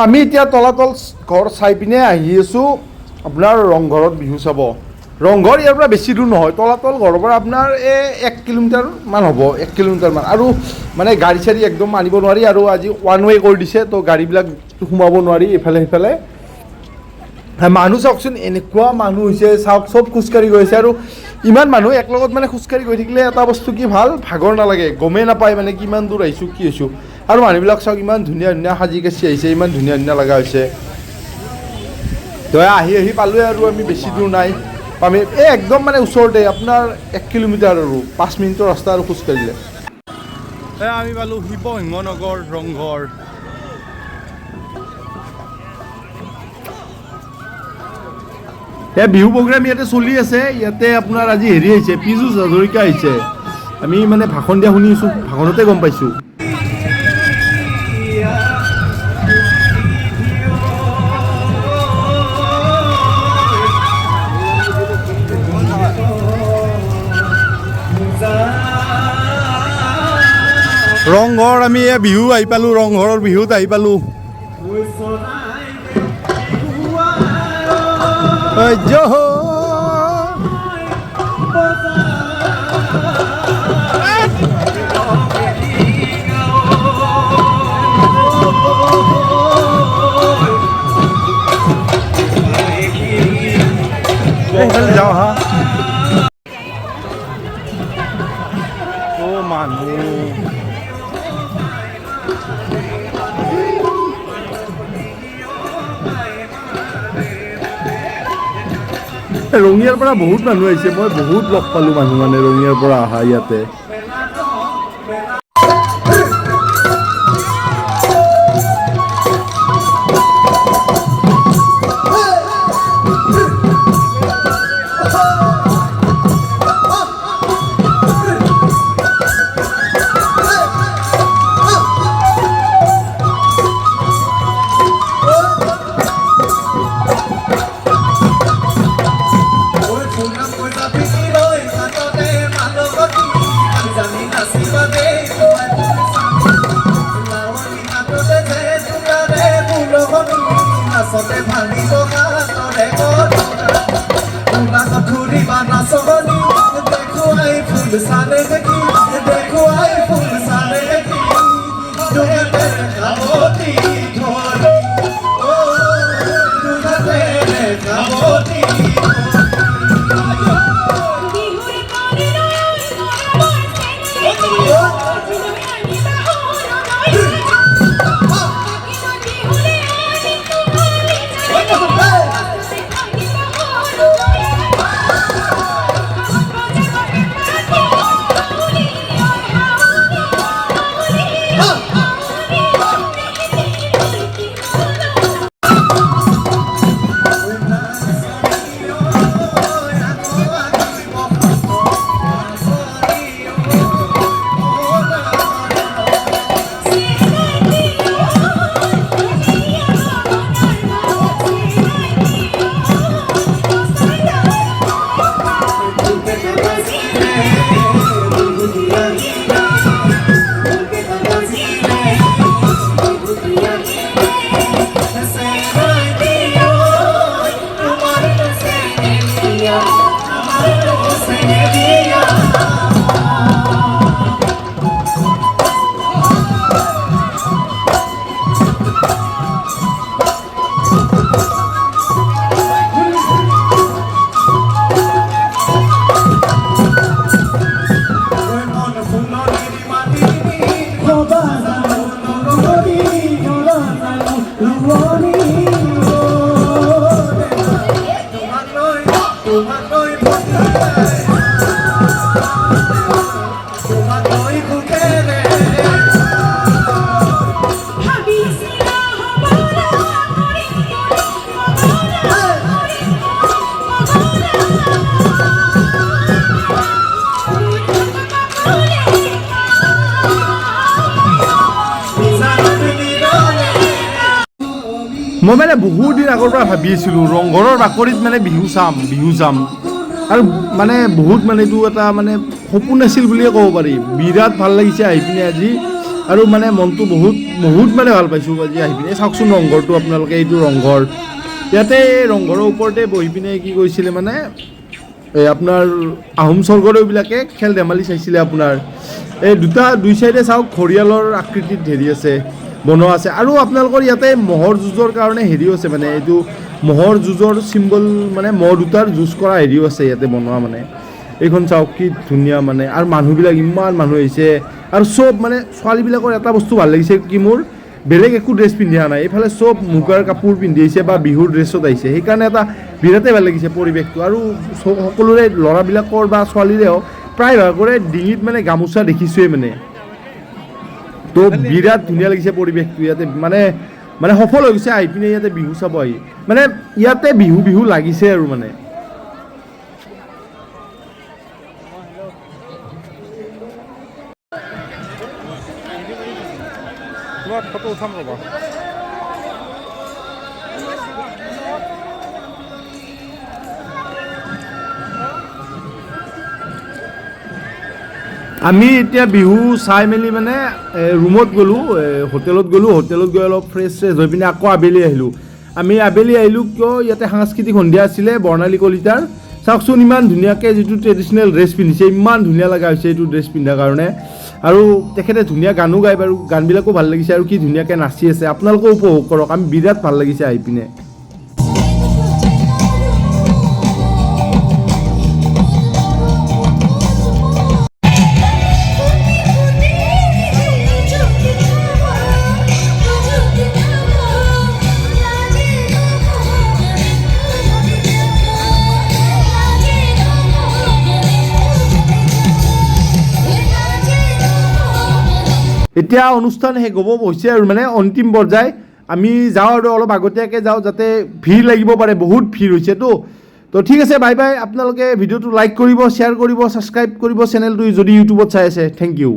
আমি এতিয়া তলাতল ঘৰ চাই পিনে আহি আছোঁ আপোনাৰ ৰংঘৰত বিহু চাব। ৰংঘৰ ইয়াৰ পৰা বেছি দূৰ নহয়, তলাতল ঘৰৰ পৰা আপোনাৰ 1 কিলোমিটাৰমান হ'ব, 1 কিলোমিটাৰমান। আৰু মানে গাড়ী চাড়ী একদম আনিব নোৱাৰি, আৰু আজি ওৱান ৱে কৰি দিছে, তো গাড়ীবিলাক সোমাব নোৱাৰি ইফালে সিফালে। মানুহ চাওকচোন, এনেকুৱা মানুহ হৈছে চাওক, চব খোজকাঢ়ি গৈ আছে। আৰু ইমান মানুহ একলগত মানে খোজকাঢ়ি গৈ থাকিলে এটা বস্তু কি ভাল, ভাগৰ নালাগে, গমেই নাপায় মানে কিমান দূৰ আহিছোঁ কি হৈছোঁ। আৰু মানুহবিলাক চাওক ইমান ধুনীয়া ধুনীয়া সাজি কাচি আহিছে, ইমান ধুনীয়া ধুনীয়া লগা হৈছে। তো আহি পালোঁৱে, আৰু আমি বেছি দূৰ নাই, আমি একদম মানে ওচৰতে, আপোনাৰ 1 কিলোমিটাৰ আৰু 5 মিনিটৰ ৰাস্তা আৰু খোজকাঢ়িলে। আমি পালোঁ শিৱসিংহনগৰ ৰংঘৰ। বিহু প্ৰগ্ৰাম ইয়াতে চলি আছে। ইয়াতে আপোনাৰ আজি হেৰি আহিছে, পীযুষ হাজৰিকা আহিছে। আমি মানে ভাষণ দিয়া শুনিছোঁ, ভাষণতে গম পাইছোঁ। ৰংঘৰ আমি বিহু আহি পালোঁ, ৰংঘৰৰ বিহুত আহি পালোঁ। যাওঁ হা, মানুহ ৰঙিয়াৰ পৰা বহুত মানুহ আহিছে, মই বহুত লগ পালোঁ মানুহ, মানে ৰঙিয়াৰ পৰা অহা ইয়াতে। মই মানে বহুত দিন আগৰ পৰা ভাবি আছিলোঁ ৰংঘৰৰ বাকৰিত মানে বিহু চাম আৰু মানে বহুত মানে এইটো এটা মানে সপোন আছিল বুলিয়ে ক'ব পাৰি। বিৰাট ভাল লাগিছে আহি পিনে আজি, আৰু মানে মনটো বহুত বহুত মানে ভাল পাইছোঁ আজি আহি পিনে চাওকচোন ৰংঘৰটো আপোনালোকে এইটো ৰংঘৰ ইয়াতে ৰংঘৰৰ ওপৰতে বহি পিনে কি কৰিছিলে মানে আপোনাৰ আহোম স্বৰ্গদেউবিলাকে খেল ধেমালি চাইছিলে আপোনাৰ এই দুই চাইডে চাওক ঘৰিয়ালৰ আকৃতিত হেৰি আছে বনোৱা আছে আৰু আপোনালোকৰ ইয়াতে মহৰ যুঁজৰ কাৰণে হেৰিও আছে মানে এইটো মহৰ যুঁজৰ চিম্বল মানে মহ দুটাৰ যুঁজ কৰা হেৰিও আছে ইয়াতে বনোৱা মানে এইখন চাওক কি ধুনীয়া মানে আৰু মানুহবিলাক ইমান মানুহ আহিছে আৰু চব মানে ছোৱালীবিলাকৰ এটা বস্তু ভাল লাগিছে কি মোৰ বেলেগ একো ড্ৰেছ পিন্ধি অহা নাই এইফালে চব মুগাৰ কাপোৰ পিন্ধি আহিছে বা বিহুৰ ড্ৰেছত আহিছে সেইকাৰণে এটা বিৰাটেই ভাল লাগিছে পৰিৱেশটো আৰু সকলোৰে ল'ৰাবিলাকৰ বা ছোৱালীৰে হওক প্ৰায়ভাগৰে ডিঙিত মানে গামোচা দেখিছোৱেই মানে তো বিৰাট ধুনীয়া লাগিছে পৰিৱেশটো ইয়াতে মানে মানে সফল হৈ গৈছে আহি পিনে ইয়াতে বিহু চাব আহি মানে ইয়াতে বিহু বিহু লাগিছে আৰু মানে ফটো উঠাম ৰ'বা আমি এতিয়া বিহু চাই মেলি মানে ৰুমত গ'লোঁ হোটেলত গৈ অলপ ফ্ৰেছ হৈ পিনে আকৌ আবেলি আহিলোঁ কিয় ইয়াতে সাংস্কৃতিক সন্ধিয়া আছিলে বৰ্ণালী কলিতাৰ চাওকচোন ইমান ধুনীয়াকৈ যিটো ট্ৰেডিশ্যনেল ড্ৰেছ পিন্ধিছে ইমান ধুনীয়া লগা হৈছে এইটো ড্ৰেছ পিন্ধাৰ কাৰণে আৰু তেখেতে ধুনীয়া গানো গায় বাৰু গানবিলাকো ভাল লাগিছে আৰু কি ধুনীয়াকৈ নাচি আছে আপোনালোকেও উপভোগ কৰক আমি বিৰাট ভাল লাগিছে আহি পিনে এতিয়া অনুষ্ঠান শেষ হ'ব হৈছে আৰু মানে অন্তিম পৰ্যায় আমি যাওঁ আৰু অলপ আগতীয়াকৈ যাওঁ যাতে ভিৰ লাগিব পাৰে বহুত ভিৰ হৈছেতো তো ঠিক আছে বাই বাই আপোনালোকে ভিডিঅ'টো লাইক কৰিব শ্বেয়াৰ কৰিব ছাবস্ক্ৰাইব কৰিব চেনেলটো যদি ইউটিউবত চাই আছে থেংক ইউ